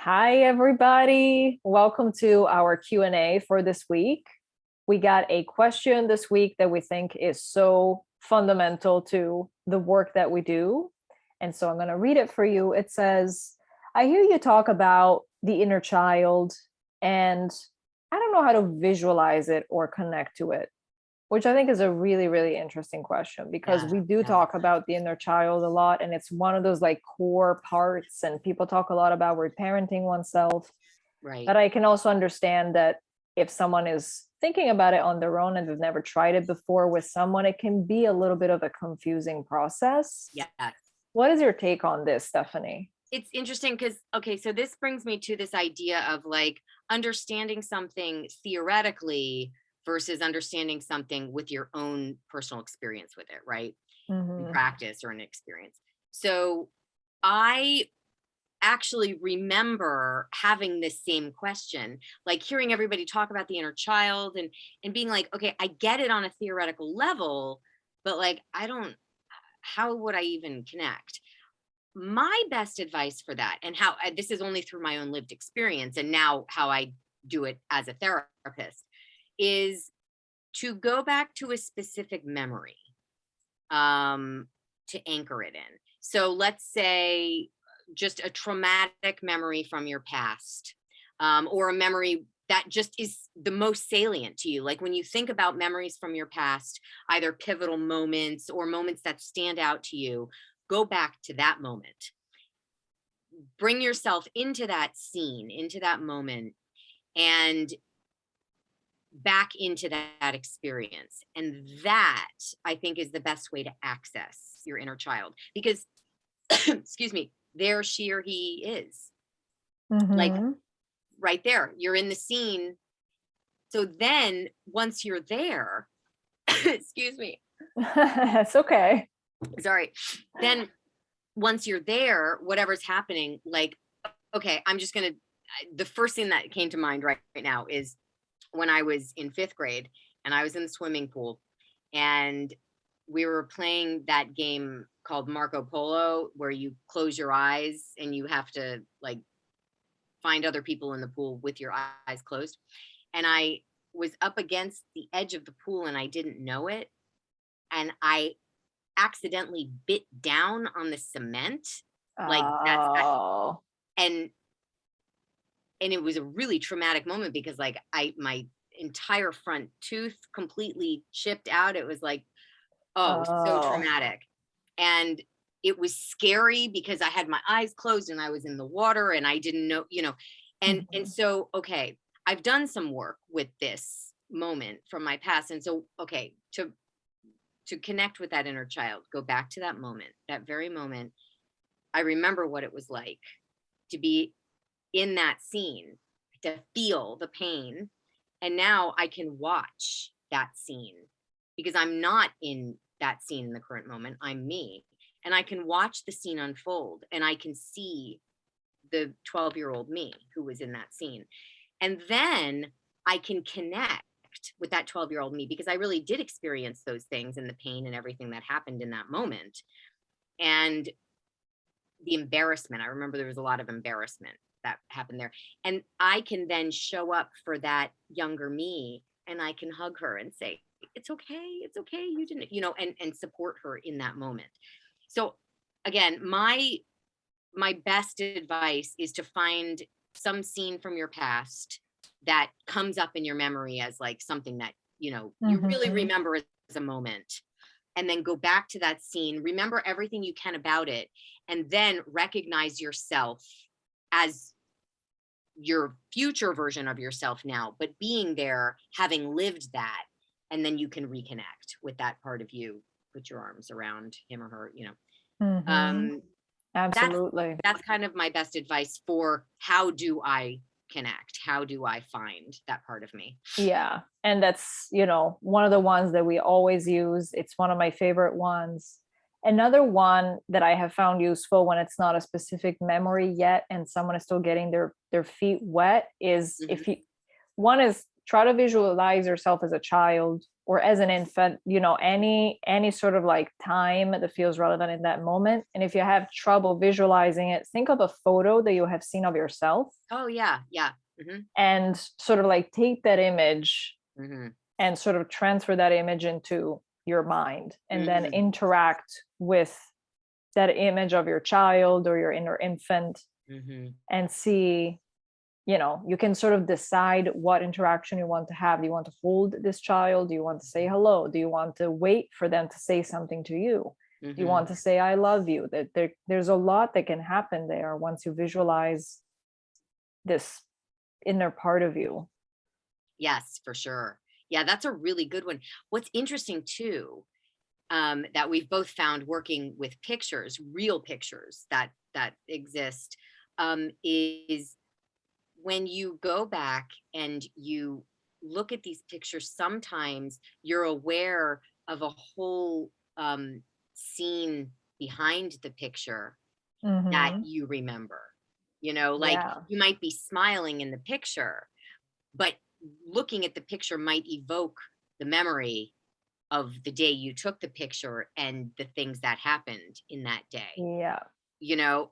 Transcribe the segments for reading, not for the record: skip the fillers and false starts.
Hi, everybody. Welcome to our Q&A for this week. We got a question this week that we think is so fundamental to the work that we do. And so I'm going to read it for you. It says, I hear you talk about the inner child, and I don't know how to visualize it or connect to it, which I think is a really, really interesting question because Yeah, we do yeah, talk about the inner child a lot, and it's one of those like core parts, and people talk a lot about reparenting oneself. right. But I can also understand that if someone is thinking about it on their own and they've never tried it before with someone, it can be a little bit of a confusing process. Yeah. What is your take on this, Stephanie? It's interesting because, okay, so this brings me to this idea of like understanding something theoretically versus understanding something with your own personal experience with it, right? In Hmm. practice or an experience. So I actually remember having this same question, like hearing everybody talk about the inner child and being like, okay, I get it on a theoretical level, but like I don't how would I even connect? My best advice for that, and how this is only through my own lived experience and now how I do it as a therapist, is to go back to a specific memory, um, to anchor it in. So let's say just a traumatic memory from your past, or a memory that just is the most salient to you. Like when you think about memories from your past, either pivotal moments or moments that stand out to you, go back to that moment. Bring yourself into that scene, into that moment, and back into that experience. And that, I think, is the best way to access your inner child because, excuse me, there she or he is, like Hmm. right there. You're in the scene. So then once you're there, excuse me, It's okay. sorry. Then once you're there, whatever's happening, like, okay, I'm just going to, the first thing that came to mind right now is when I was in fifth grade and I was in the swimming pool and we were playing that game called Marco Polo, where you close your eyes and you have to like find other people in the pool with your eyes closed. And I was up against the edge of the pool and I didn't know it. And I accidentally bit down on the cement. Like Oh. and and it was a really traumatic moment because like my entire front tooth completely chipped out. It was like, oh, so Oh. traumatic. And it was scary because I had my eyes closed and I was in the water and I didn't know, and Mhm. so okay, I've done some work with this moment from my past. And so okay, to connect with that inner child, go back to that moment, that very moment. I remember what it was like to be in that scene, to feel the pain. And now I can watch that scene because I'm not in that scene in the current moment. I'm me. And I can watch the scene unfold and I can see the 12-year-old me who was in that scene. And then I can connect with that 12-year-old me because I really did experience those things and the pain and everything that happened in that moment. And the embarrassment. I remember there was a lot of embarrassment that happened there. And I can then show up for that younger me and I can hug her and say, it's okay, it's okay. You didn't, and support her in that moment. So again, my best advice is to find some scene from your past that comes up in your memory as like something that, you really Mhm. remember as a moment, and then go back to that scene, remember everything you can about it, and then recognize yourself as your future version of yourself now, but being there, having lived that, and then you can reconnect with that part of you, put your arms around him or her, Mhm. um that's Absolutely. that's kind of my best advice for how do I connect, how do I find that part of me. Yeah. And that's, one of the ones that we always use. It's one of my favorite ones. Another one that I have found useful when it's not a specific memory yet and someone is still getting their feet wet is Mhm. if you one is try to visualize yourself as a child or as an infant, any sort of like time that feels relevant in that moment. And if you have trouble visualizing it, think of a photo that you have seen of yourself Oh yeah. Yeah. Mm-hmm. and sort of like take that image Mm-hmm. and sort of transfer that image into your mind and then Mm-hmm. interact with that image of your child or your inner infant Mm-hmm. and see, you can sort of decide what interaction you want to have. Do you want to hold this child? Do you want to say hello? Do you want to wait for them to say something to you? Do you Mm-hmm. want to say I love you? That there's a lot that can happen there once you visualize this inner part of you. Yes, for sure. Yeah, that's a really good one. What's interesting too, that we've both found working with pictures, real pictures that exist, is when you go back and you look at these pictures, sometimes you're aware of a whole scene behind the picture that Mm-hmm. you remember. Like Yeah. you might be smiling in the picture, but looking at the picture might evoke the memory of the day you took the picture and the things that happened in that day, Yeah.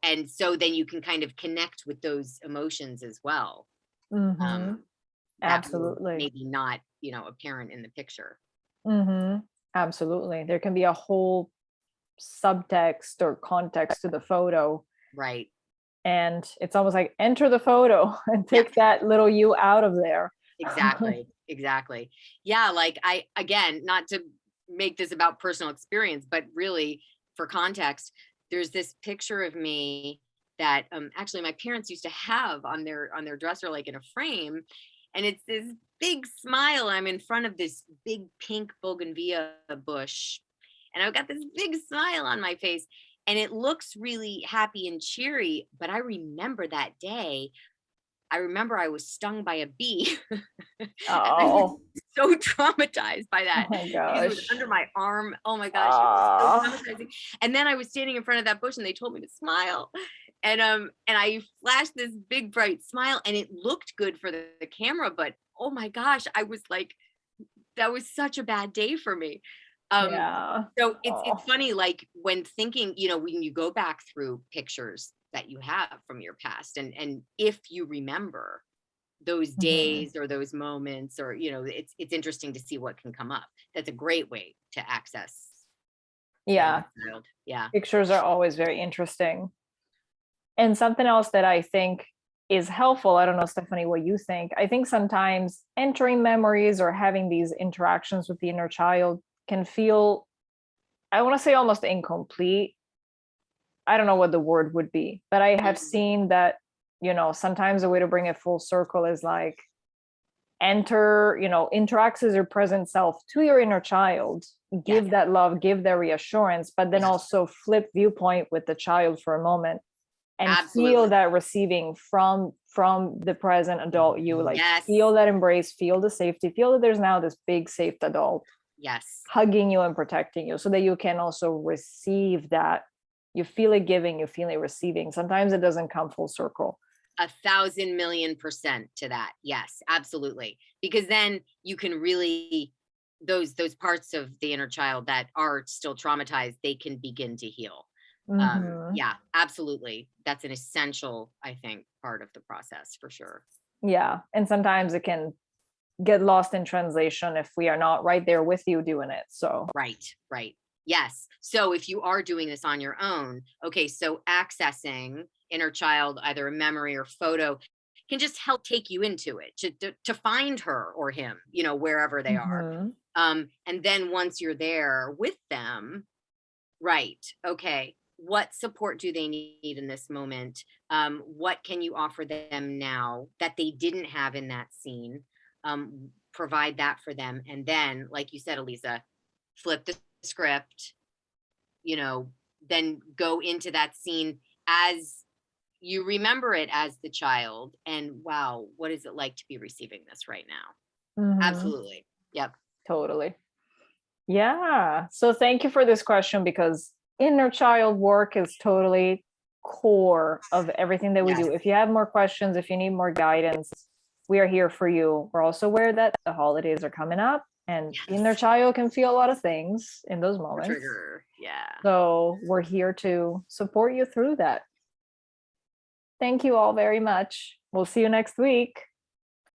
and so then you can kind of connect with those emotions as well, Mm-hmm. um, that were Absolutely. maybe not, apparent in the picture. Mm-hmm. Absolutely. There can be a whole subtext or context to the photo. Right. And it's almost like enter the photo and Yeah, take that little you out of there. exactly. Exactly. Yeah. Like again, not to make this about personal experience, but really for context, there's this picture of me that actually my parents used to have on their dresser, like in a frame. And it's this big smile. I'm in front of this big pink bougainvillea bush. And I've got this big smile on my face. And it looks really happy and cheery. But I remember that day. I remember I was stung by a bee. And I was Oh, so traumatized by oh that my because it was gosh. under my arm. Oh my gosh, it was so Ah. traumatizing. And then I was standing in front of that bush and they told me to smile. And I flashed this big bright smile and it looked good for the camera, but oh my gosh, I was like, that was such a bad day for me. Um, Yeah. so it's Oh. funny, like when thinking, when you go back through pictures that you have from your past, and if you remember those Mhm. days or those moments, or it's interesting to see what can come up. That's a great way to access the inner Yeah. child. Yeah. Pictures are always very interesting. And something else that I think is helpful, I don't know, Stephanie, what you think. I think sometimes entering memories or having these interactions with the inner child can feel, I want to say almost incomplete. I don't know what the word would be, but I have Mhm. seen that, sometimes a way to bring it full circle is like enter, interact as your present self to your inner child, Yes. give that love, give that reassurance, but then Yes. also flip viewpoint with the child for a moment and feel Absolutely. that receiving from the present adult you, like Yes. feel that embrace, feel the safety, feel that there's now this big safe adult Yes. hugging you and protecting you so that you can also receive that. You feel it giving, you feel it receiving. Sometimes it doesn't come full circle. 1,000,000,000% to that. Yes, absolutely. Because then you can really, those parts of the inner child that are still traumatized, they can begin to heal. Hmm. Yeah, absolutely. That's an essential, I think, part of the process for sure. Yeah, and sometimes it can get lost in translation if we are not right there with you doing it. So Right, right. Yes. So if you are doing this on your own, okay, so accessing inner child, either a memory or photo, can just help take you into it to find her or him, wherever they are. mhm. And then once you're there with them, right, okay, what support do they need in this moment? What can you offer them now that they didn't have in that scene? Provide that for them. And then, like you said, Elisa, flip the script, you know, then go into that scene as you remember it as the child. And wow, what is it like to be receiving this right now? Mhm. Absolutely. Yep. Totally. Yeah. So thank you for this question because inner child work is totally core of everything that we Yes. do. If you have more questions, if you need more guidance, we are here for you. We're also aware that the holidays are coming up, and inner Yes. child can feel a lot of things in those moments. Trigger. Yeah. So we're here to support you through that. Thank you all very much. We'll see you next week.